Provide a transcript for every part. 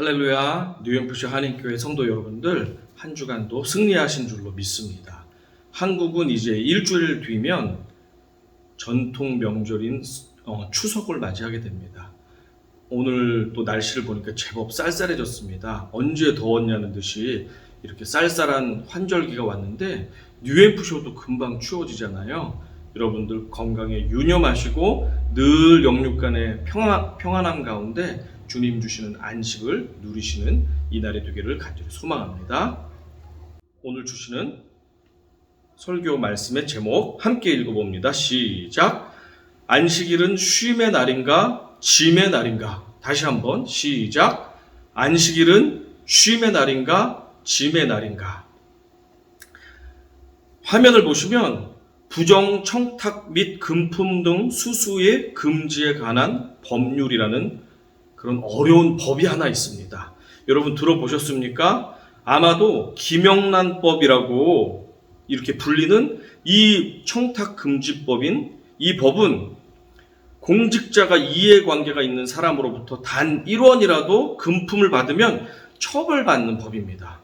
할렐루야, 뉴엠프시 한인교회 성도 여러분들, 한 주간도 승리하신 줄로 믿습니다. 한국은 이제 일주일 뒤면 전통 명절인 추석을 맞이하게 됩니다. 오늘 또 날씨를 보니까 제법 쌀쌀해졌습니다. 언제 더웠냐는 듯이 이렇게 쌀쌀한 환절기가 왔는데 뉴엠프쇼도 금방 추워지잖아요. 여러분들 건강에 유념하시고 늘 영육간의 평안함 가운데 주님 주시는 안식을 누리시는 이날이 되기를 간절히 소망합니다. 오늘 주시는 설교 말씀의 제목 함께 읽어봅니다. 시작. 안식일은 쉼의 날인가 짐의 날인가. 다시 한번 시작. 안식일은 쉼의 날인가 짐의 날인가. 화면을 보시면 부정, 청탁 및 금품 등 수수의 금지에 관한 법률이라는 그런 어려운 법이 하나 있습니다. 여러분 들어보셨습니까? 아마도 김영란법이라고 이렇게 불리는 이 청탁금지법인 이 법은 공직자가 이해관계가 있는 사람으로부터 단 1원이라도 금품을 받으면 처벌받는 법입니다.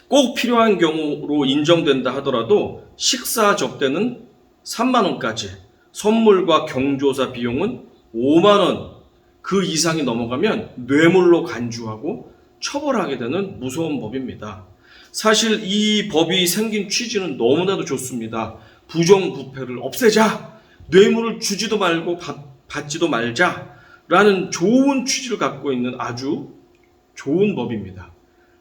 꼭 필요한 경우로 인정된다 하더라도 식사 접대는 3만 원까지, 선물과 경조사 비용은 5만 원, 그 이상이 넘어가면 뇌물로 간주하고 처벌하게 되는 무서운 법입니다. 사실 이 법이 생긴 취지는 너무나도 좋습니다. 부정부패를 없애자, 뇌물을 주지도 말고 받지도 말자라는 좋은 취지를 갖고 있는 아주 좋은 법입니다.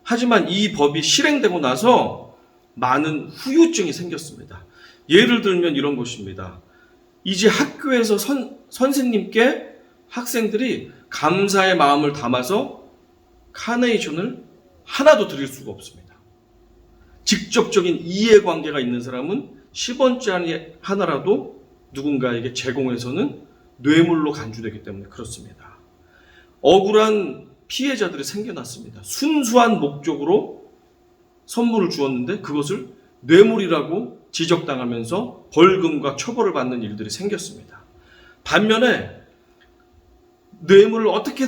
하지만 이 법이 실행되고 나서 많은 후유증이 생겼습니다. 예를 들면 이런 것입니다. 이제 학교에서 선생님께 학생들이 감사의 마음을 담아서 카네이션을 하나도 드릴 수가 없습니다. 직접적인 이해관계가 있는 사람은 10원짜리 하나라도 누군가에게 제공해서는 뇌물로 간주되기 때문에 그렇습니다. 억울한 피해자들이 생겨났습니다. 순수한 목적으로 선물을 주었는데 그것을 뇌물이라고 지적당하면서 벌금과 처벌을 받는 일들이 생겼습니다. 반면에 뇌물을 어떻게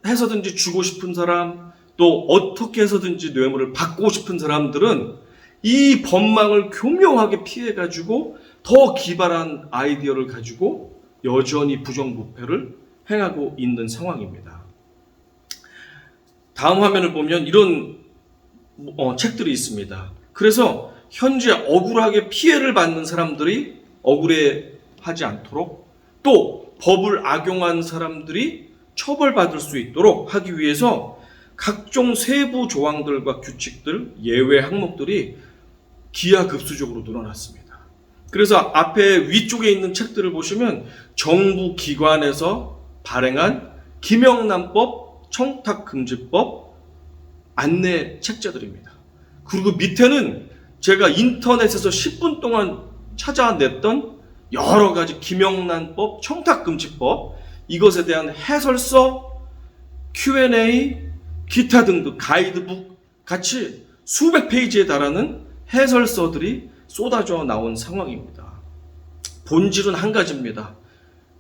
해서든지 주고 싶은 사람, 또 어떻게 해서든지 뇌물을 받고 싶은 사람들은 이 법망을 교묘하게 피해가지고 더 기발한 아이디어를 가지고 여전히 부정부패를 행하고 있는 상황입니다. 다음 화면을 보면 이런 책들이 있습니다. 그래서 현재 억울하게 피해를 받는 사람들이 억울해하지 않도록 또 법을 악용한 사람들이 처벌받을 수 있도록 하기 위해서 각종 세부 조항들과 규칙들, 예외 항목들이 기하급수적으로 늘어났습니다. 그래서 앞에 위쪽에 있는 책들을 보시면 정부 기관에서 발행한 김영란법, 청탁금지법, 안내 책자들입니다. 그리고 밑에는 제가 인터넷에서 10분 동안 찾아냈던 여러 가지 김영란법, 청탁금지법, 이것에 대한 해설서, Q&A, 기타 등등 가이드북 같이 수백 페이지에 달하는 해설서들이 쏟아져 나온 상황입니다. 본질은 한 가지입니다.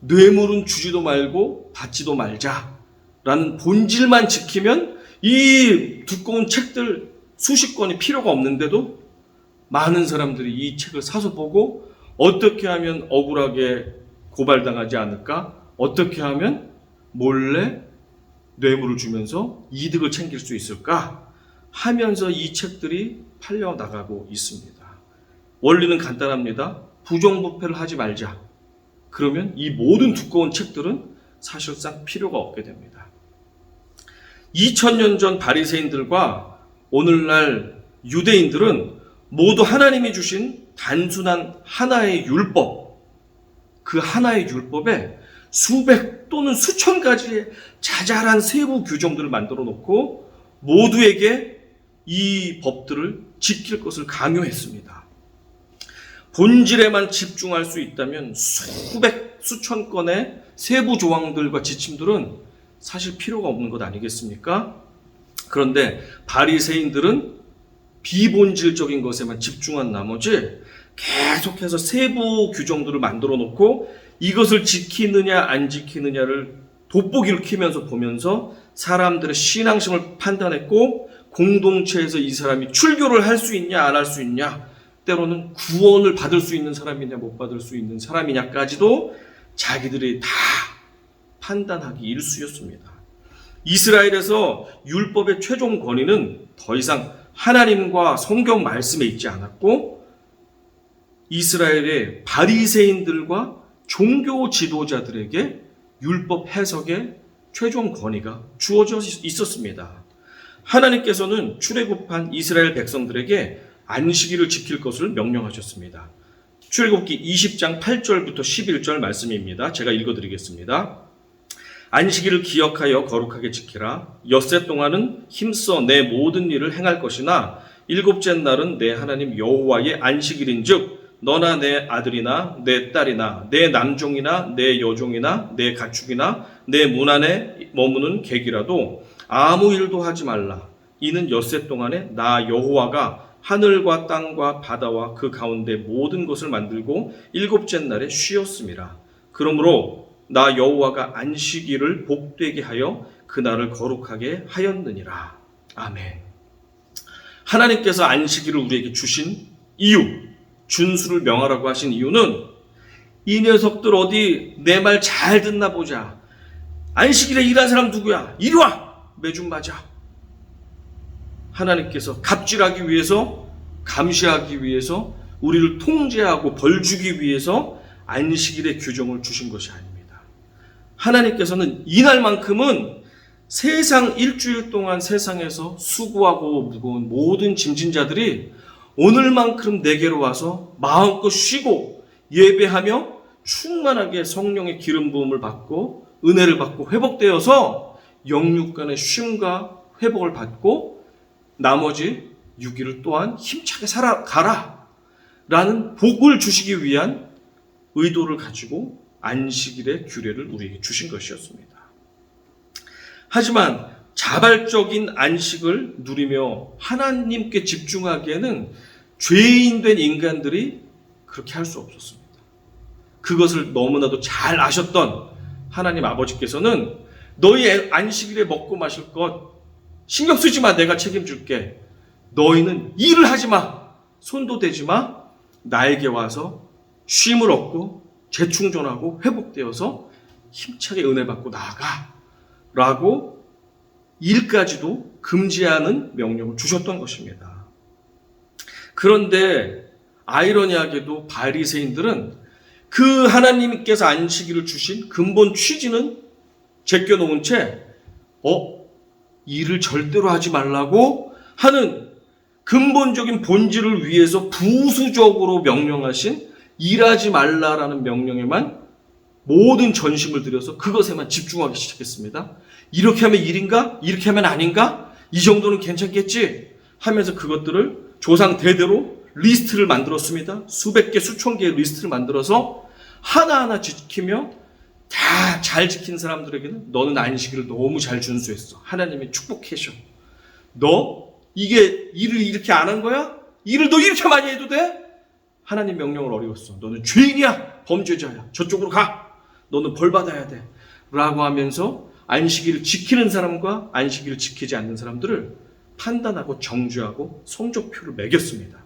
뇌물은 주지도 말고 받지도 말자라는 본질만 지키면 이 두꺼운 책들 수십 권이 필요가 없는데도 많은 사람들이 이 책을 사서 보고 어떻게 하면 억울하게 고발당하지 않을까? 어떻게 하면 몰래 뇌물을 주면서 이득을 챙길 수 있을까? 하면서 이 책들이 팔려나가고 있습니다. 원리는 간단합니다. 부정부패를 하지 말자. 그러면 이 모든 두꺼운 책들은 사실상 필요가 없게 됩니다. 2000년 전 바리새인들과 오늘날 유대인들은 모두 하나님이 주신 단순한 하나의 율법, 그 하나의 율법에 수백 또는 수천 가지의 자잘한 세부 규정들을 만들어 놓고 모두에게 이 법들을 지킬 것을 강요했습니다. 본질에만 집중할 수 있다면 수백, 수천 건의 세부 조항들과 지침들은 사실 필요가 없는 것 아니겠습니까? 그런데 바리새인들은 비본질적인 것에만 집중한 나머지 계속해서 세부 규정들을 만들어 놓고 이것을 지키느냐 안 지키느냐를 돋보기를 켜면서 보면서 사람들의 신앙심을 판단했고 공동체에서 이 사람이 출교를 할 수 있냐 안 할 수 있냐, 때로는 구원을 받을 수 있는 사람이냐 못 받을 수 있는 사람이냐까지도 자기들이 다 판단하기 일쑤였습니다. 이스라엘에서 율법의 최종 권위는 더 이상 하나님과 성경 말씀에 있지 않았고 이스라엘의 바리새인들과 종교 지도자들에게 율법 해석의 최종 권위가 주어져 있었습니다. 하나님께서는 출애굽한 이스라엘 백성들에게 안식일을 지킬 것을 명령하셨습니다. 출애굽기 20장 8절부터 11절 말씀입니다. 제가 읽어드리겠습니다. 안식일을 기억하여 거룩하게 지키라. 엿새 동안은 힘써 내 모든 일을 행할 것이나 일곱째 날은 내 하나님 여호와의 안식일인즉 너나 내 아들이나 내 딸이나 내 남종이나 내 여종이나 내 가축이나 내 문 안에 머무는 객이라도 아무 일도 하지 말라. 이는 엿새 동안에 나 여호와가 하늘과 땅과 바다와 그 가운데 모든 것을 만들고 일곱째 날에 쉬었음이라. 그러므로 나 여호와가 안식일을 복되게 하여 그날을 거룩하게 하였느니라. 아멘. 하나님께서 안식일을 우리에게 주신 이유, 준수를 명하라고 하신 이유는 이 녀석들 어디 내 말 잘 듣나 보자. 안식일에 일한 사람 누구야? 이리 와! 매주 맞아. 하나님께서 갑질하기 위해서, 감시하기 위해서, 우리를 통제하고 벌 주기 위해서 안식일의 규정을 주신 것이 아닙니다. 하나님께서는 이날만큼은 세상 일주일 동안 세상에서 수고하고 무거운 모든 짐진 자들이 오늘만큼 내게로 와서 마음껏 쉬고 예배하며 충만하게 성령의 기름 부음을 받고 은혜를 받고 회복되어서 영육간의 쉼과 회복을 받고 나머지 6일을 또한 힘차게 살아가라 라는 복을 주시기 위한 의도를 가지고 안식일의 규례를 우리에게 주신 것이었습니다. 하지만 자발적인 안식을 누리며 하나님께 집중하기에는 죄인된 인간들이 그렇게 할 수 없었습니다. 그것을 너무나도 잘 아셨던 하나님 아버지께서는 너희 안식일에 먹고 마실 것 신경 쓰지 마, 내가 책임줄게. 너희는 일을 하지 마, 손도 대지 마, 나에게 와서 쉼을 얻고 재충전하고 회복되어서 힘차게 은혜 받고 나아가 라고 일까지도 금지하는 명령을 주셨던 것입니다. 그런데 아이러니하게도 바리새인들은 그 하나님께서 안식일을 주신 근본 취지는 제껴놓은 채 일을 절대로 하지 말라고 하는 근본적인 본질을 위해서 부수적으로 명령하신 일하지 말라라는 명령에만 모든 전심을 들여서 그것에만 집중하기 시작했습니다. 이렇게 하면 일인가? 이렇게 하면 아닌가? 이 정도는 괜찮겠지? 하면서 그것들을 조상 대대로 리스트를 만들었습니다. 수백 개, 수천 개의 리스트를 만들어서 하나하나 지키며 다 잘 지킨 사람들에게는 너는 안식일을 너무 잘 준수했어. 하나님이 축복해줘. 너 이게 일을 이렇게 안 한 거야? 일을 너 이렇게 많이 해도 돼? 하나님 명령을 어기었어. 너는 죄인이야. 범죄자야. 저쪽으로 가. 너는 벌 받아야 돼. 라고 하면서 안식일을 지키는 사람과 안식일을 지키지 않는 사람들을 판단하고 정죄하고 성적표를 매겼습니다.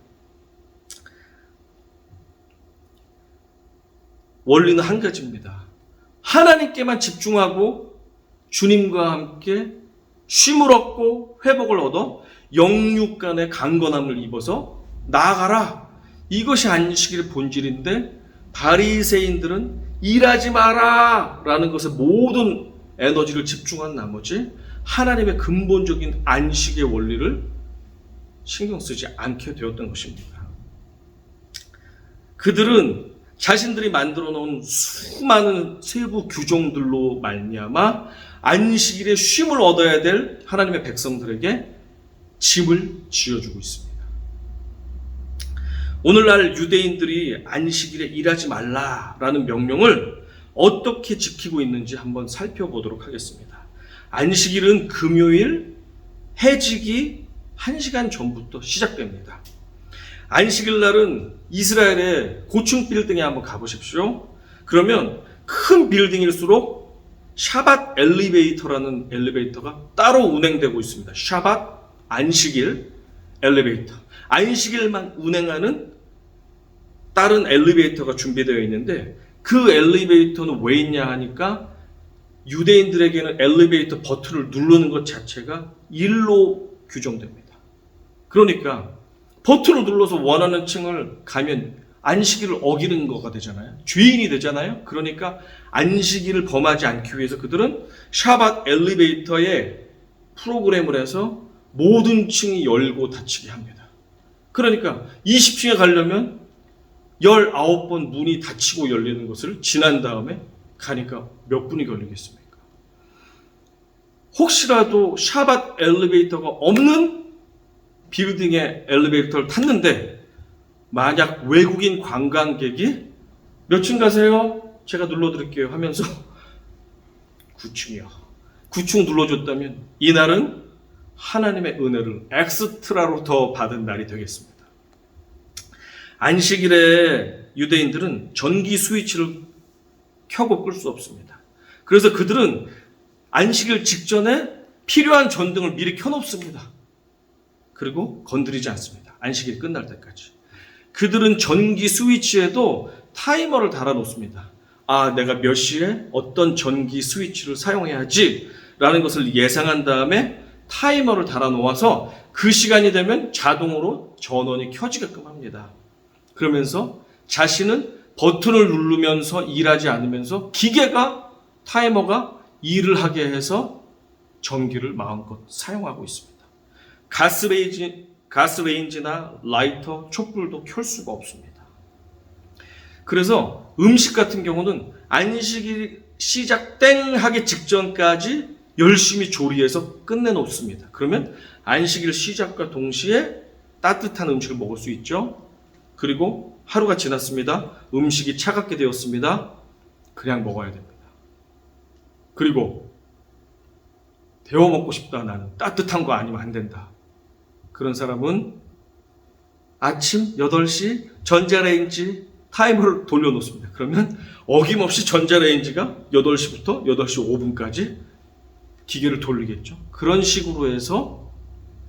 원리는 한 가지입니다. 하나님께만 집중하고 주님과 함께 쉼을 얻고 회복을 얻어 영육간의 강건함을 입어서 나아가라. 이것이 안식일의 본질인데 바리새인들은 일하지 마라 라는 것에 모든 에너지를 집중한 나머지 하나님의 근본적인 안식의 원리를 신경 쓰지 않게 되었던 것입니다. 그들은 자신들이 만들어 놓은 수많은 세부 규정들로 말미암아 안식일에 쉼을 얻어야 될 하나님의 백성들에게 짐을 지어주고 있습니다. 오늘날 유대인들이 안식일에 일하지 말라라는 명령을 어떻게 지키고 있는지 한번 살펴보도록 하겠습니다. 안식일은 금요일 해지기 1시간 전부터 시작됩니다. 안식일 날은 이스라엘의 고층 빌딩에 한번 가보십시오. 그러면 큰 빌딩일수록 샤밧 엘리베이터라는 엘리베이터가 따로 운행되고 있습니다. 샤밧 안식일 엘리베이터. 안식일만 운행하는 다른 엘리베이터가 준비되어 있는데 그 엘리베이터는 왜 있냐 하니까 유대인들에게는 엘리베이터 버튼을 누르는 것 자체가 일로 규정됩니다. 그러니까 버튼을 눌러서 원하는 층을 가면 안식일을 어기는 거가 되잖아요. 죄인이 되잖아요. 그러니까 안식일을 범하지 않기 위해서 그들은 샤밧 엘리베이터에 프로그램을 해서 모든 층이 열고 닫히게 합니다. 그러니까 20층에 가려면 19번 문이 닫히고 열리는 것을 지난 다음에 가니까 몇 분이 걸리겠습니까? 혹시라도 샤밧 엘리베이터가 없는 빌딩의 엘리베이터를 탔는데 만약 외국인 관광객이 몇 층 가세요? 제가 눌러드릴게요 하면서 9층이요. 9층 눌러줬다면 이날은 하나님의 은혜를 엑스트라로 더 받은 날이 되겠습니다. 안식일에 유대인들은 전기 스위치를 켜고 끌 수 없습니다. 그래서 그들은 안식일 직전에 필요한 전등을 미리 켜놓습니다. 그리고 건드리지 않습니다. 안식일 끝날 때까지. 그들은 전기 스위치에도 타이머를 달아놓습니다. 아, 내가 몇 시에 어떤 전기 스위치를 사용해야지 라는 것을 예상한 다음에 타이머를 달아놓아서 그 시간이 되면 자동으로 전원이 켜지게끔 합니다. 그러면서 자신은 버튼을 누르면서 일하지 않으면서 기계가, 타이머가 일을 하게 해서 전기를 마음껏 사용하고 있습니다. 가스레인지나 라이터, 촛불도 켤 수가 없습니다. 그래서 음식 같은 경우는 안식일 시작 땡 하기 직전까지 열심히 조리해서 끝내놓습니다. 그러면 안식일 시작과 동시에 따뜻한 음식을 먹을 수 있죠. 그리고 하루가 지났습니다. 음식이 차갑게 되었습니다. 그냥 먹어야 됩니다. 그리고 데워 먹고 싶다. 나는 따뜻한 거 아니면 안 된다. 그런 사람은 아침 8시 전자레인지 타이머를 돌려놓습니다. 그러면 어김없이 전자레인지가 8시부터 8시 5분까지 기계를 돌리겠죠. 그런 식으로 해서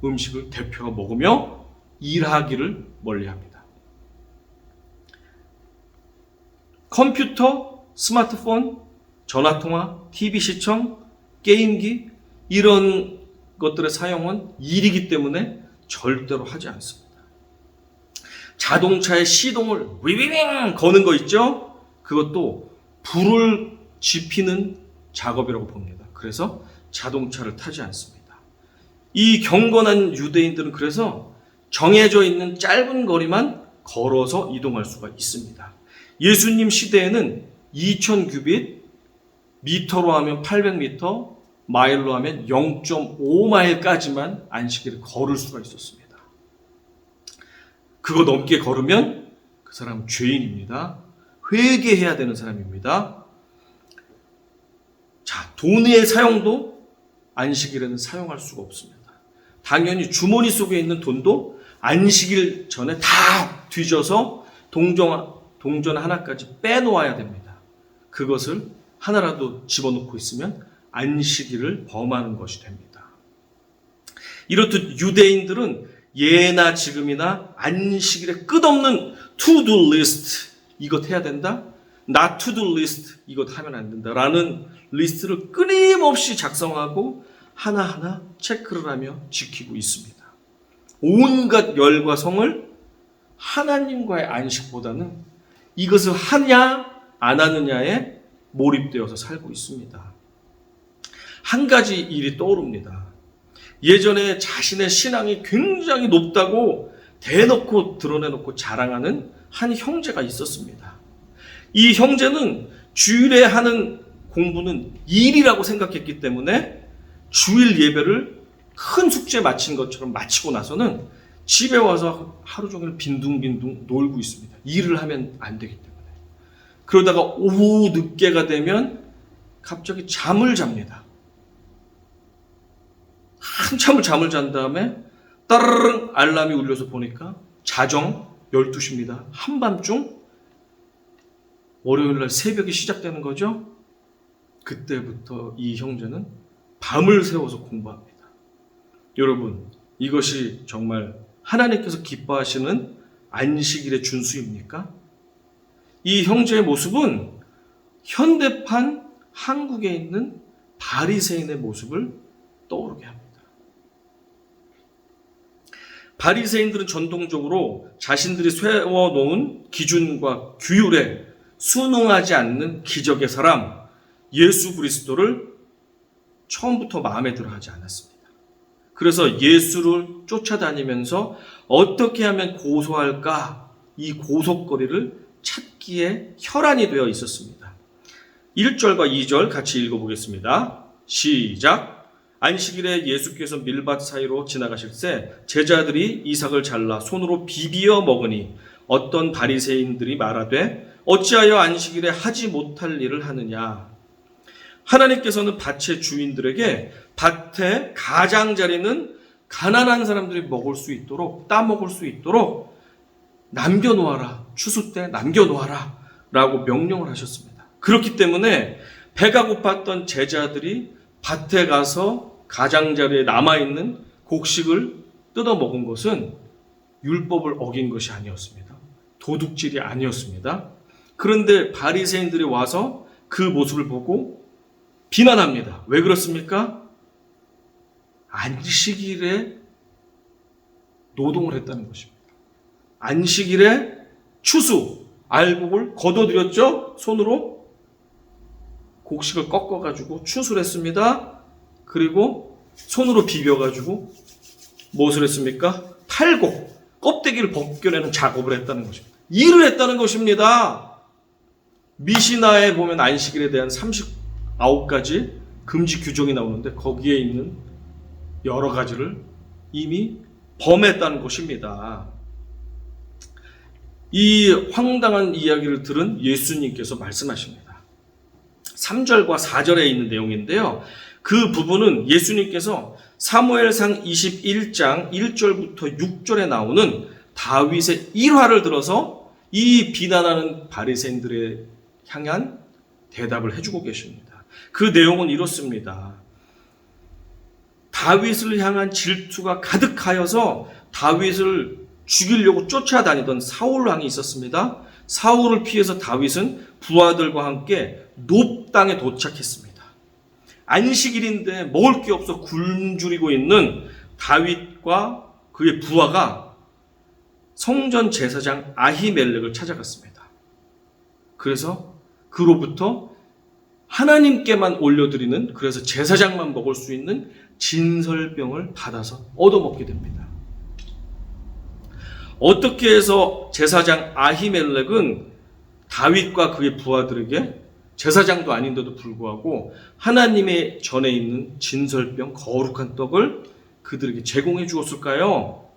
음식을 대표가 먹으며 일하기를 멀리합니다. 컴퓨터, 스마트폰, 전화통화, TV 시청, 게임기 이런 것들의 사용은 일이기 때문에 절대로 하지 않습니다. 자동차의 시동을 위윙 거는 거 있죠? 그것도 불을 지피는 작업이라고 봅니다. 그래서 자동차를 타지 않습니다. 이 경건한 유대인들은 그래서 정해져 있는 짧은 거리만 걸어서 이동할 수가 있습니다. 예수님 시대에는 2000규빗, 미터로 하면 800미터, 마일로 하면 0.5마일까지만 안식일을 걸을 수가 있었습니다. 그거 넘게 걸으면 그 사람은 죄인입니다. 회개해야 되는 사람입니다. 자, 돈의 사용도 안식일에는 사용할 수가 없습니다. 당연히 주머니 속에 있는 돈도 안식일 전에 다 뒤져서 동전 하나까지 빼놓아야 됩니다. 그것을 하나라도 집어넣고 있으면 안식일을 범하는 것이 됩니다. 이렇듯 유대인들은 예나 지금이나 안식일에 끝없는 to-do list, 이것 해야 된다, not to-do list, 이것 하면 안 된다 라는 리스트를 끊임없이 작성하고 하나하나 체크를 하며 지키고 있습니다. 온갖 열과 성을 하나님과의 안식보다는 이것을 하냐 안 하느냐에 몰입되어서 살고 있습니다. 한 가지 일이 떠오릅니다. 예전에 자신의 신앙이 굉장히 높다고 대놓고 드러내놓고 자랑하는 한 형제가 있었습니다. 이 형제는 주일에 하는 공부는 일이라고 생각했기 때문에 주일 예배를 큰 숙제 마친 것처럼 마치고 나서는 집에 와서 하루 종일 빈둥빈둥 놀고 있습니다. 일을 하면 안 되기 때문에. 그러다가 오후 늦게가 되면 갑자기 잠을 잡니다. 한참을 잠을 잔 다음에 따르릉 알람이 울려서 보니까 자정 12시입니다. 한밤중 월요일날 새벽이 시작되는 거죠. 그때부터 이 형제는 밤을 새워서 공부합니다. 여러분, 이것이 정말 하나님께서 기뻐하시는 안식일의 준수입니까? 이 형제의 모습은 현대판 한국에 있는 바리새인의 모습을 떠오르게 합니다. 바리새인들은 전통적으로 자신들이 세워놓은 기준과 규율에 순응하지 않는 기적의 사람 예수 그리스도를 처음부터 마음에 들어 하지 않았습니다. 그래서 예수를 쫓아다니면서 어떻게 하면 고소할까, 이 고속거리를 찾기에 혈안이 되어 있었습니다. 1절과 2절 같이 읽어보겠습니다. 시작. 안식일에 예수께서 밀밭 사이로 지나가실새 제자들이 이삭을 잘라 손으로 비비어 먹으니 어떤 바리새인들이 말하되 어찌하여 안식일에 하지 못할 일을 하느냐. 하나님께서는 밭의 주인들에게 밭의 가장자리는 가난한 사람들이 먹을 수 있도록, 따먹을 수 있도록 남겨놓아라. 추수 때 남겨놓아라 라고 명령을 하셨습니다. 그렇기 때문에 배가 고팠던 제자들이 밭에 가서 가장자리에 남아있는 곡식을 뜯어 먹은 것은 율법을 어긴 것이 아니었습니다. 도둑질이 아니었습니다. 그런데 바리새인들이 와서 그 모습을 보고 비난합니다. 왜 그렇습니까? 안식일에 노동을 했다는 것입니다. 안식일에 추수, 알곡을 걷어들였죠? 손으로 곡식을 꺾어가지고 추수를 했습니다. 그리고 손으로 비벼가지고 무엇을 했습니까? 탈곡, 껍데기를 벗겨내는 작업을 했다는 것입니다. 일을 했다는 것입니다. 미시나에 보면 안식일에 대한 39가지 금지 규정이 나오는데 거기에 있는 여러 가지를 이미 범했다는 것입니다. 이 황당한 이야기를 들은 예수님께서 말씀하십니다. 3절과 4절에 있는 내용인데요. 그 부분은 예수님께서 사무엘상 21장 1절부터 6절에 나오는 다윗의 일화를 들어서 이 비난하는 바리새인들에 향한 대답을 해주고 계십니다. 그 내용은 이렇습니다. 다윗을 향한 질투가 가득하여서 다윗을 죽이려고 쫓아다니던 사울 왕이 있었습니다. 사울을 피해서 다윗은 부하들과 함께 놉 땅에 도착했습니다. 안식일인데 먹을 게 없어 굶주리고 있는 다윗과 그의 부하가 성전 제사장 아히멜렉을 찾아갔습니다. 그래서 그로부터 하나님께만 올려드리는, 그래서 제사장만 먹을 수 있는 진설병을 받아서 얻어먹게 됩니다. 어떻게 해서 제사장 아히멜렉은 다윗과 그의 부하들에게 제사장도 아닌데도 불구하고 하나님의 전에 있는 진설병, 거룩한 떡을 그들에게 제공해 주었을까요?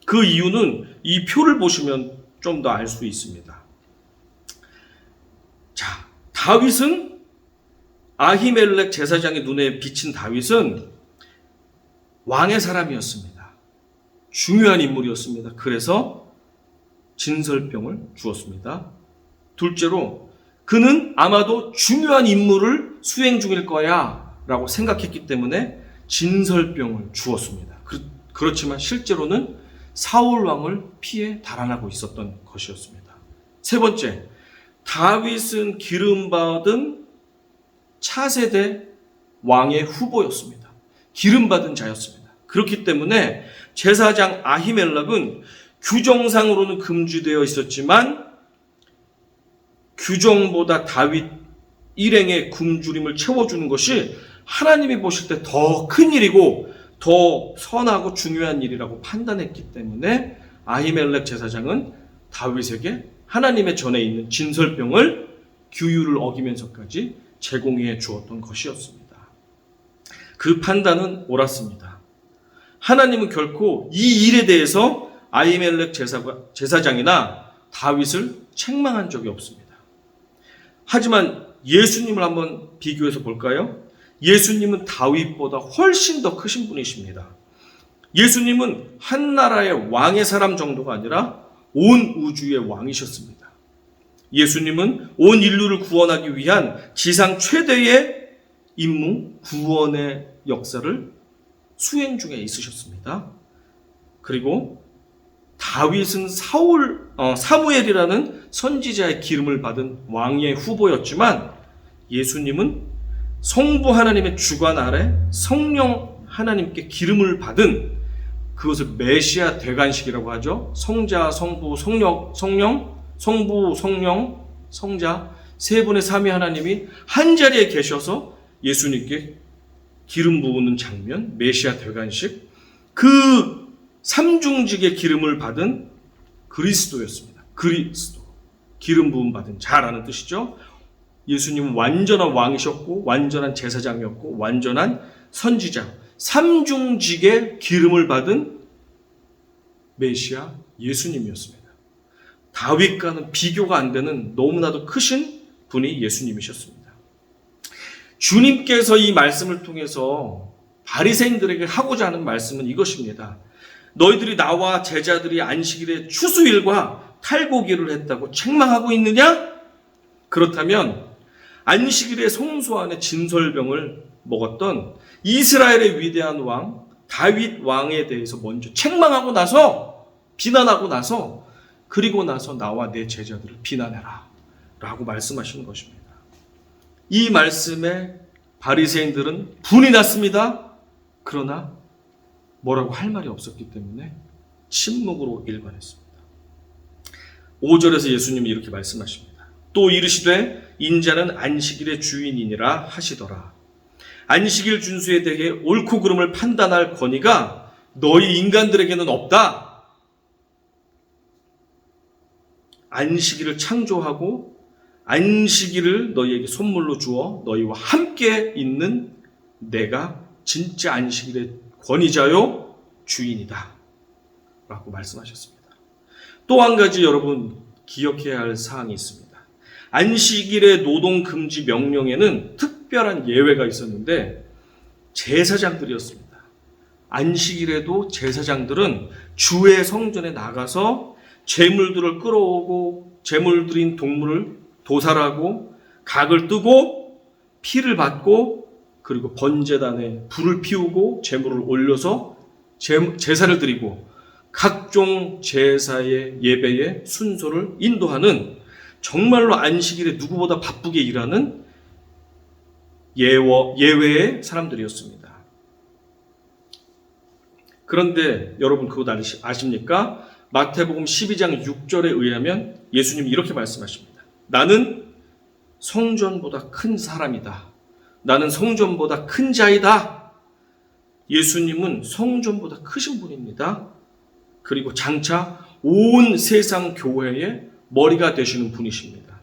그 이유는 이 표를 보시면 좀 더 알 수 있습니다. 자, 다윗은 아히멜렉 제사장의 눈에 비친 다윗은 왕의 사람이었습니다. 중요한 인물이었습니다. 그래서 진설병을 주었습니다. 둘째로 그는 아마도 중요한 임무를 수행 중일 거야 라고 생각했기 때문에 진설병을 주었습니다. 그렇지만 실제로는 사울 왕을 피해 달아나고 있었던 것이었습니다. 세 번째, 다윗은 기름받은 차세대 왕의 후보였습니다. 기름받은 자였습니다. 그렇기 때문에 제사장 아히멜렉은 규정상으로는 금지되어 있었지만 규정보다 다윗 일행의 굶주림을 채워주는 것이 하나님이 보실 때 더 큰 일이고 더 선하고 중요한 일이라고 판단했기 때문에 아히멜렉 제사장은 다윗에게 하나님의 전에 있는 진설병을 규율을 어기면서까지 제공해 주었던 것이었습니다. 그 판단은 옳았습니다. 하나님은 결코 이 일에 대해서 아히멜렉 제사장이나 다윗을 책망한 적이 없습니다. 하지만 예수님을 한번 비교해서 볼까요? 예수님은 다윗보다 훨씬 더 크신 분이십니다. 예수님은 한 나라의 왕의 사람 정도가 아니라 온 우주의 왕이셨습니다. 예수님은 온 인류를 구원하기 위한 지상 최대의 임무, 구원의 역사를 수행 중에 있으셨습니다. 그리고 다윗은 사무엘이라는 선지자의 기름을 받은 왕의 후보였지만 예수님은 성부 하나님의 주관 아래 성령 하나님께 기름을 받은, 그것을 메시아 대관식이라고 하죠. 성자, 성부, 성부, 성령, 성자 세 분의 삼위 하나님이 한 자리에 계셔서 예수님께 기름 부으는 장면, 메시아 대관식, 그 삼중직의 기름을 받은 그리스도였습니다. 그리스도, 기름 부음 받은 자라는 뜻이죠. 예수님은 완전한 왕이셨고 완전한 제사장이었고 완전한 선지자, 삼중직의 기름을 받은 메시아 예수님이었습니다. 다윗과는 비교가 안 되는 너무나도 크신 분이 예수님이셨습니다. 주님께서 이 말씀을 통해서 바리새인들에게 하고자 하는 말씀은 이것입니다. 너희들이 나와 제자들이 안식일에 추수일과 탈곡일을 했다고 책망하고 있느냐? 그렇다면 안식일에 성소 안에 진설병을 먹었던 이스라엘의 위대한 왕 다윗 왕에 대해서 먼저 책망하고 나서, 비난하고 나서, 그리고 나서 나와 내 제자들을 비난해라 라고 말씀하시는 것입니다. 이 말씀에 바리새인들은 분이 났습니다. 그러나 뭐라고 할 말이 없었기 때문에 침묵으로 일관했습니다. 5절에서 예수님이 이렇게 말씀하십니다. 또 이르시되 인자는 안식일의 주인이니라 하시더라. 안식일 준수에 대해 옳고 그름을 판단할 권위가 너희 인간들에게는 없다. 안식일을 창조하고 안식일을 너희에게 선물로 주어 너희와 함께 있는 내가 진짜 안식일의 권위자요 주인이다 라고 말씀하셨습니다. 또 한 가지 여러분 기억해야 할 사항이 있습니다. 안식일의 노동금지 명령에는 특별한 예외가 있었는데 제사장들이었습니다. 안식일에도 제사장들은 주의 성전에 나가서 제물들을 끌어오고 제물들인 동물을 도살하고 각을 뜨고 피를 받고 그리고 번제단에 불을 피우고 제물을 올려서 제사를 드리고 각종 제사의 예배의 순서를 인도하는 정말로 안식일에 누구보다 바쁘게 일하는 예외의 사람들이었습니다. 그런데 여러분 그거 아십니까? 마태복음 12장 6절에 의하면 예수님이 이렇게 말씀하십니다. 나는 성전보다 큰 사람이다. 나는 성전보다 큰 자이다. 예수님은 성전보다 크신 분입니다. 그리고 장차 온 세상 교회의 머리가 되시는 분이십니다.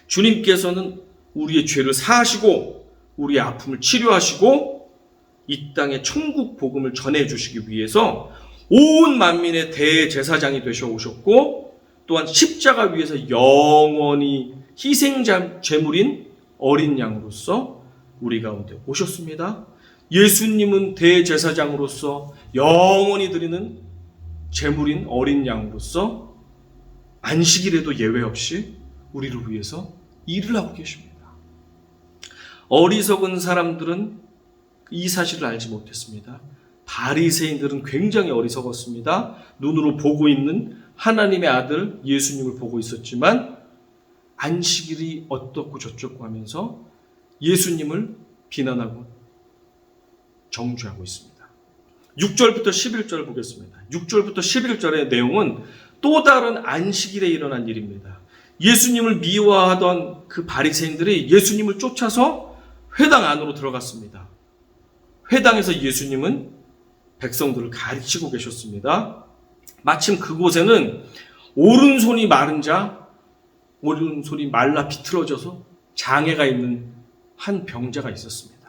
주님께서는 우리의 죄를 사하시고 우리의 아픔을 치료하시고 이 땅에 천국 복음을 전해주시기 위해서 온 만민의 대제사장이 되셔 오셨고 또한 십자가 위에서 영원히 희생 제물인 어린 양으로서 우리 가운데 오셨습니다. 예수님은 대제사장으로서 영원히 드리는 제물인 어린 양으로서 안식일에도 예외 없이 우리를 위해서 일을 하고 계십니다. 어리석은 사람들은 이 사실을 알지 못했습니다. 바리새인들은 굉장히 어리석었습니다. 눈으로 보고 있는 하나님의 아들 예수님을 보고 있었지만 안식일이 어떻고 저쩌고 하면서 예수님을 비난하고 정죄하고 있습니다. 6절부터 11절 보겠습니다. 6절부터 11절의 내용은 또 다른 안식일에 일어난 일입니다. 예수님을 미워하던 그 바리새인들이 예수님을 쫓아서 회당 안으로 들어갔습니다. 회당에서 예수님은 백성들을 가르치고 계셨습니다. 마침 그곳에는 오른손이 마른 자, 오른손이 말라 비틀어져서 장애가 있는 한 병자가 있었습니다.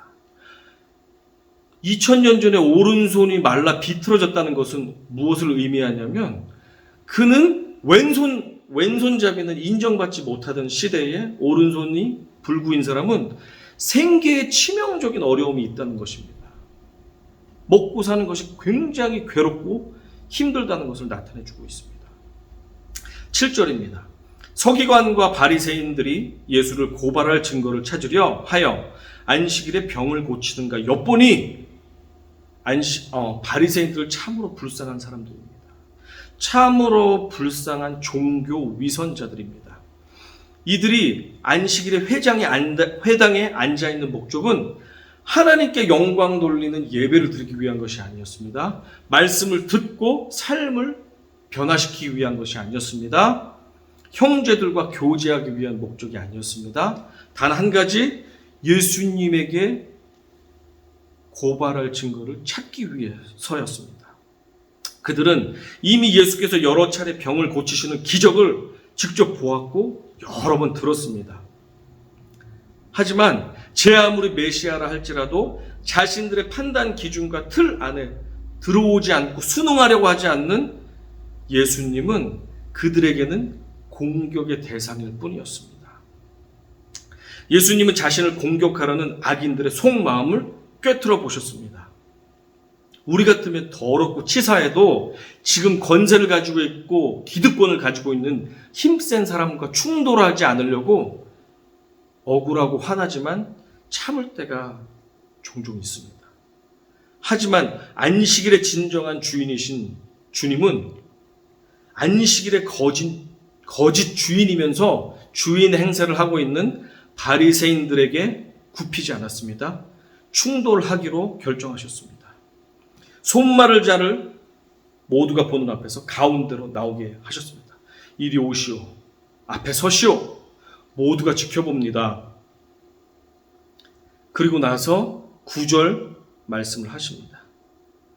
2000년 전에 오른손이 말라 비틀어졌다는 것은 무엇을 의미하냐면 그는 왼손잡이는 인정받지 못하던 시대에 오른손이 불구인 사람은 생계에 치명적인 어려움이 있다는 것입니다. 먹고 사는 것이 굉장히 괴롭고 힘들다는 것을 나타내주고 있습니다. 7절입니다. 서기관과 바리새인들이 예수를 고발할 증거를 찾으려 하여 안식일에 병을 고치든가 엿보니 바리새인들 참으로 불쌍한 사람들입니다. 참으로 불쌍한 종교 위선자들입니다. 이들이 안식일에 회당에 앉아 있는 목적은 하나님께 영광 돌리는 예배를 드리기 위한 것이 아니었습니다. 말씀을 듣고 삶을 변화시키기 위한 것이 아니었습니다. 형제들과 교제하기 위한 목적이 아니었습니다. 단 한 가지, 예수님에게 고발할 증거를 찾기 위해서였습니다. 그들은 이미 예수께서 여러 차례 병을 고치시는 기적을 직접 보았고 여러 번 들었습니다. 하지만 제 아무리 메시아라 할지라도 자신들의 판단 기준과 틀 안에 들어오지 않고 순응하려고 하지 않는 예수님은 그들에게는 공격의 대상일 뿐이었습니다. 예수님은 자신을 공격하려는 악인들의 속마음을 꿰뚫어 보셨습니다. 우리 같으면 더럽고 치사해도 지금 권세를 가지고 있고 기득권을 가지고 있는 힘센 사람과 충돌하지 않으려고 억울하고 화나지만 참을 때가 종종 있습니다. 하지만 안식일의 진정한 주인이신 주님은 안식일의 거짓 주인이면서 주인 행세를 하고 있는 바리새인들에게 굽히지 않았습니다. 충돌하기로 결정하셨습니다. 손마를 자를 모두가 보는 앞에서 가운데로 나오게 하셨습니다. 이리 오시오. 앞에 서시오. 모두가 지켜봅니다. 그리고 나서 9절 말씀을 하십니다.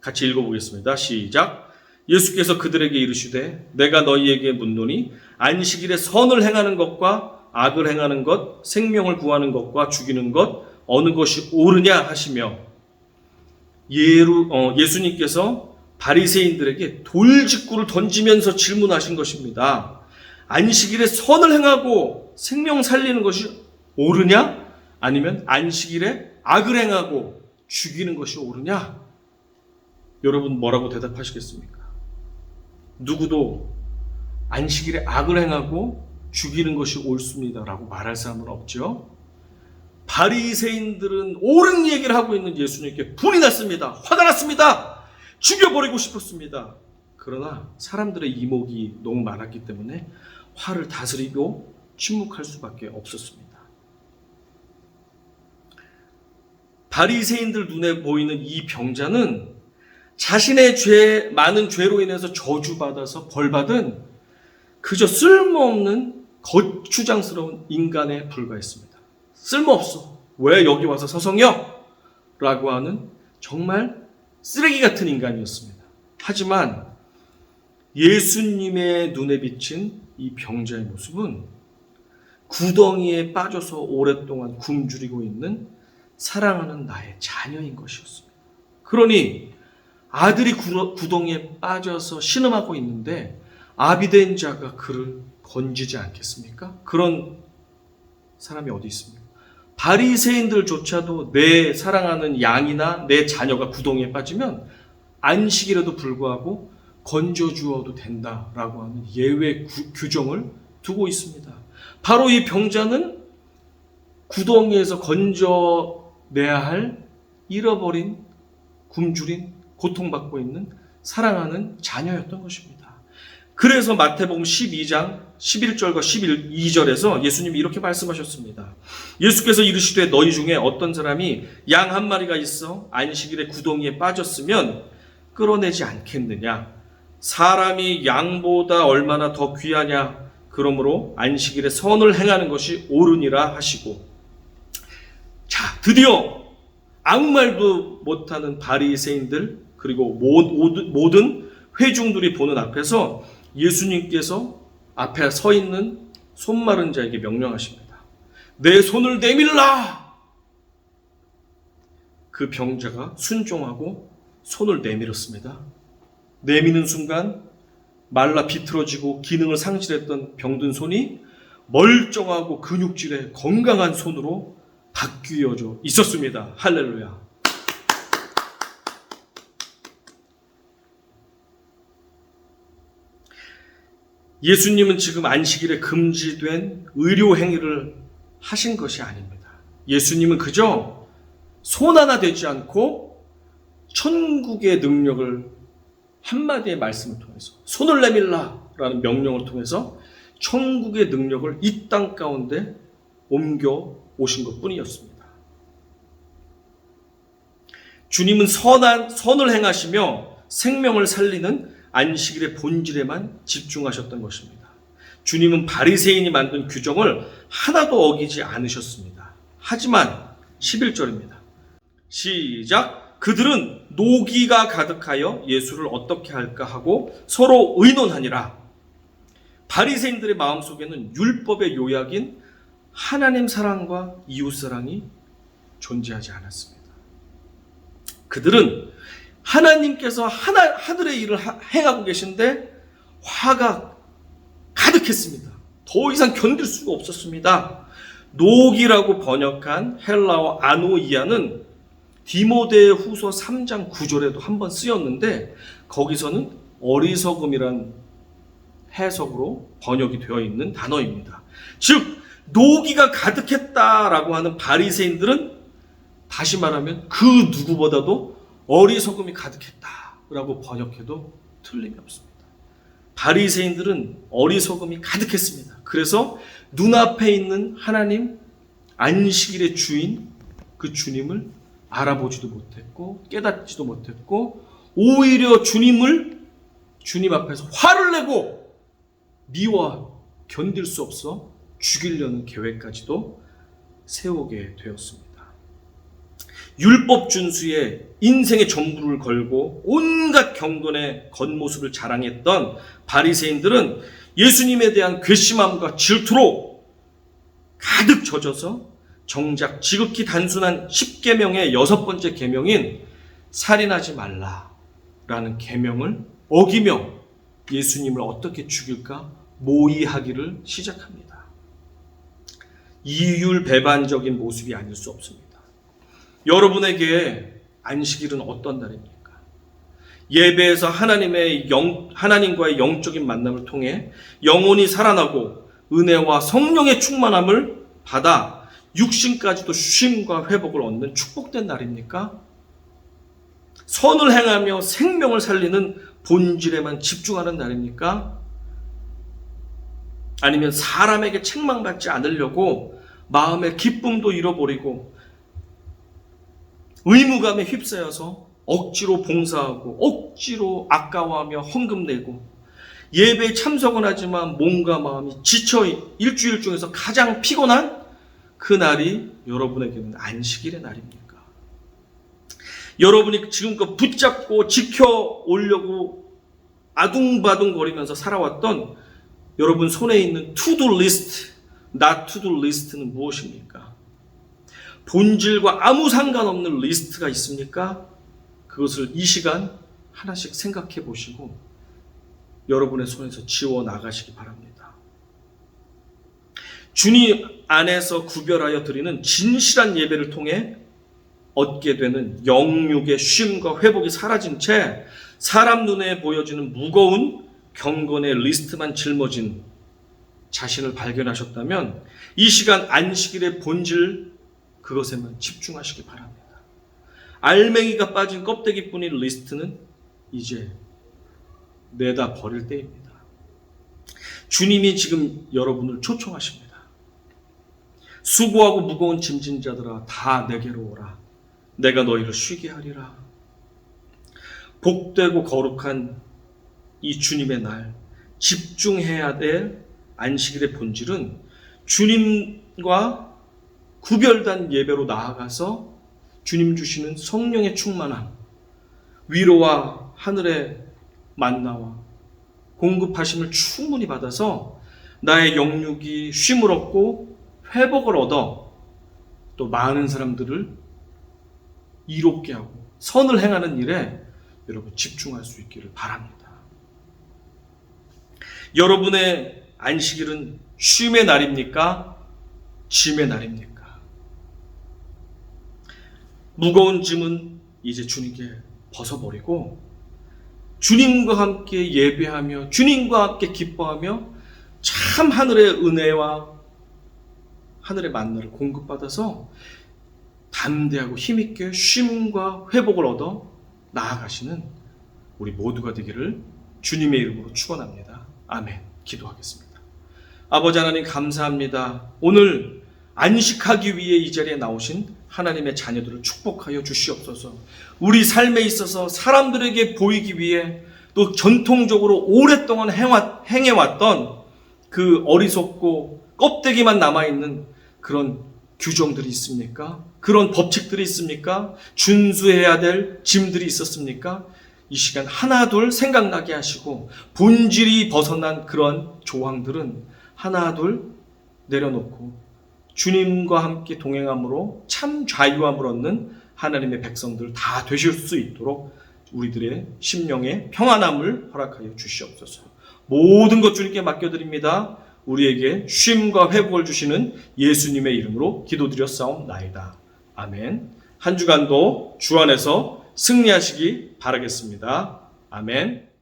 같이 읽어보겠습니다. 시작. 예수께서 그들에게 이르시되 내가 너희에게 묻노니 안식일에 선을 행하는 것과 악을 행하는 것, 생명을 구하는 것과 죽이는 것 어느 것이 옳으냐 하시며 예수님께서 바리새인들에게 돌직구를 던지면서 질문하신 것입니다. 안식일에 선을 행하고 생명 살리는 것이 옳으냐? 아니면 안식일에 악을 행하고 죽이는 것이 옳으냐? 여러분 뭐라고 대답하시겠습니까? 누구도 안식일에 악을 행하고 죽이는 것이 옳습니다라고 말할 사람은 없죠. 바리새인들은 옳은 얘기를 하고 있는 예수님께 불이 났습니다. 화가 났습니다. 죽여버리고 싶었습니다. 그러나 사람들의 이목이 너무 많았기 때문에 화를 다스리고 침묵할 수밖에 없었습니다. 바리새인들 눈에 보이는 이 병자는 자신의 많은 죄로 인해서 저주받아서 벌받은 그저 쓸모없는 거추장스러운 인간에 불과했습니다. 쓸모없어. 왜 여기 와서 서성여? 라고 하는 정말 쓰레기 같은 인간이었습니다. 하지만 예수님의 눈에 비친 이 병자의 모습은 구덩이에 빠져서 오랫동안 굶주리고 있는 사랑하는 나의 자녀인 것이었습니다. 그러니 아들이 구덩이에 빠져서 신음하고 있는데 아비된 자가 그를 건지지 않겠습니까? 그런 사람이 어디 있습니까? 바리새인들조차도 내 사랑하는 양이나 내 자녀가 구덩이에 빠지면 안식일에도 불구하고 건져주어도 된다라고 하는 예외 규정을 두고 있습니다. 바로 이 병자는 구덩이에서 건져내야 할 잃어버린, 굶주린, 고통받고 있는 사랑하는 자녀였던 것입니다. 그래서 마태복음 12장 11절과 12절에서 예수님이 이렇게 말씀하셨습니다. 예수께서 이르시되 너희 중에 어떤 사람이 양 한 마리가 있어 안식일에 구덩이에 빠졌으면 끌어내지 않겠느냐? 사람이 양보다 얼마나 더 귀하냐? 그러므로 안식일에 선을 행하는 것이 옳으니라 하시고, 자, 드디어 아무 말도 못하는 바리새인들 그리고 모든 회중들이 보는 앞에서 예수님께서 앞에 서 있는 손마른 자에게 명령하십니다. 내 손을 내밀라! 그 병자가 순종하고 손을 내밀었습니다. 내미는 순간 말라 비틀어지고 기능을 상실했던 병든 손이 멀쩡하고 근육질의 건강한 손으로 바뀌어져 있었습니다. 할렐루야. 예수님은 지금 안식일에 금지된 의료 행위를 하신 것이 아닙니다. 예수님은 그저 손 하나 대지 않고 천국의 능력을 한마디의 말씀을 통해서, 손을 내밀라라는 명령을 통해서 천국의 능력을 이 땅 가운데 옮겨 오신 것 뿐이었습니다. 주님은 선을 행하시며 생명을 살리는 안식일의 본질에만 집중하셨던 것입니다. 주님은 바리새인이 만든 규정을 하나도 어기지 않으셨습니다. 하지만 11절입니다. 시작. 그들은 노기가 가득하여 예수를 어떻게 할까 하고 서로 의논하니라. 바리새인들의 마음속에는 율법의 요약인 하나님 사랑과 이웃 사랑이 존재하지 않았습니다. 그들은 하나님께서 하늘의 일을 행하고 계신데 화가 가득했습니다. 더 이상 견딜 수가 없었습니다. 노기라고 번역한 헬라어 아노이아는 디모데 후서 3장 9절에도 한번 쓰였는데 거기서는 어리석음이란 해석으로 번역이 되어 있는 단어입니다. 즉 노기가 가득했다라고 하는 바리새인들은 다시 말하면 그 누구보다도 어리석음이 가득했다라고 번역해도 틀림이 없습니다. 바리새인들은 어리석음이 가득했습니다. 그래서 눈앞에 있는 하나님, 안식일의 주인 그 주님을 알아보지도 못했고 깨닫지도 못했고 오히려 주님 앞에서 화를 내고 미워 견딜 수 없어 죽이려는 계획까지도 세우게 되었습니다. 율법 준수에 인생의 전부를 걸고 온갖 경건의 겉모습을 자랑했던 바리새인들은 예수님에 대한 괘씸함과 질투로 가득 젖어서 정작 지극히 단순한 10계명의 6번째 계명인 살인하지 말라라는 계명을 어기며 예수님을 어떻게 죽일까 모의하기를 시작합니다. 이율배반적인 모습이 아닐 수 없습니다. 여러분에게 안식일은 어떤 날입니까? 예배에서 하나님과의 영적인 만남을 통해 영혼이 살아나고 은혜와 성령의 충만함을 받아 육신까지도 쉼과 회복을 얻는 축복된 날입니까? 선을 행하며 생명을 살리는 본질에만 집중하는 날입니까? 아니면 사람에게 책망받지 않으려고 마음의 기쁨도 잃어버리고 의무감에 휩싸여서 억지로 봉사하고 억지로 아까워하며 헌금 내고 예배에 참석은 하지만 몸과 마음이 지쳐 일주일 중에서 가장 피곤한 그 날이 여러분에게는 안식일의 날입니까? 여러분이 지금껏 붙잡고 지켜오려고 아둥바둥거리면서 살아왔던 여러분 손에 있는 투두 리스트, not to do 리스트는 무엇입니까? 본질과 아무 상관없는 리스트가 있습니까? 그것을 이 시간 하나씩 생각해 보시고 여러분의 손에서 지워 나가시기 바랍니다. 주님 안에서 구별하여 드리는 진실한 예배를 통해 얻게 되는 영육의 쉼과 회복이 사라진 채 사람 눈에 보여지는 무거운 경건의 리스트만 짊어진 자신을 발견하셨다면 이 시간 안식일의 본질 그것에만 집중하시기 바랍니다. 알맹이가 빠진 껍데기뿐인 리스트는 이제 내다 버릴 때입니다. 주님이 지금 여러분을 초청하십니다. 수고하고 무거운 짐진 자들아 다 내게로 오라. 내가 너희를 쉬게 하리라. 복되고 거룩한 이 주님의 날 집중해야 될 안식일의 본질은 주님과 구별된 예배로 나아가서 주님 주시는 성령의 충만함, 위로와 하늘의 만나와 공급하심을 충분히 받아서 나의 영육이 쉼을 얻고 회복을 얻어 또 많은 사람들을 이롭게 하고 선을 행하는 일에 여러분 집중할 수 있기를 바랍니다. 여러분의 안식일은 쉼의 날입니까? 짐의 날입니까? 무거운 짐은 이제 주님께 벗어버리고 주님과 함께 예배하며 주님과 함께 기뻐하며 참 하늘의 은혜와 하늘의 만나를 공급받아서 담대하고 힘있게 쉼과 회복을 얻어 나아가시는 우리 모두가 되기를 주님의 이름으로 축원합니다. 아멘. 기도하겠습니다. 아버지 하나님 감사합니다. 오늘 안식하기 위해 이 자리에 나오신 하나님의 자녀들을 축복하여 주시옵소서. 우리 삶에 있어서 사람들에게 보이기 위해 또 전통적으로 오랫동안 행해왔던 그 어리석고 껍데기만 남아있는 그런 규정들이 있습니까? 그런 법칙들이 있습니까? 준수해야 될 짐들이 있었습니까? 이 시간 하나둘 생각나게 하시고 본질이 벗어난 그런 조항들은 하나둘 내려놓고 주님과 함께 동행함으로 참 자유함을 얻는 하나님의 백성들 다 되실 수 있도록 우리들의 심령의 평안함을 허락하여 주시옵소서. 모든 것 주님께 맡겨드립니다. 우리에게 쉼과 회복을 주시는 예수님의 이름으로 기도드렸사옵나이다. 아멘. 한 주간도 주 안에서 승리하시기 바라겠습니다. 아멘.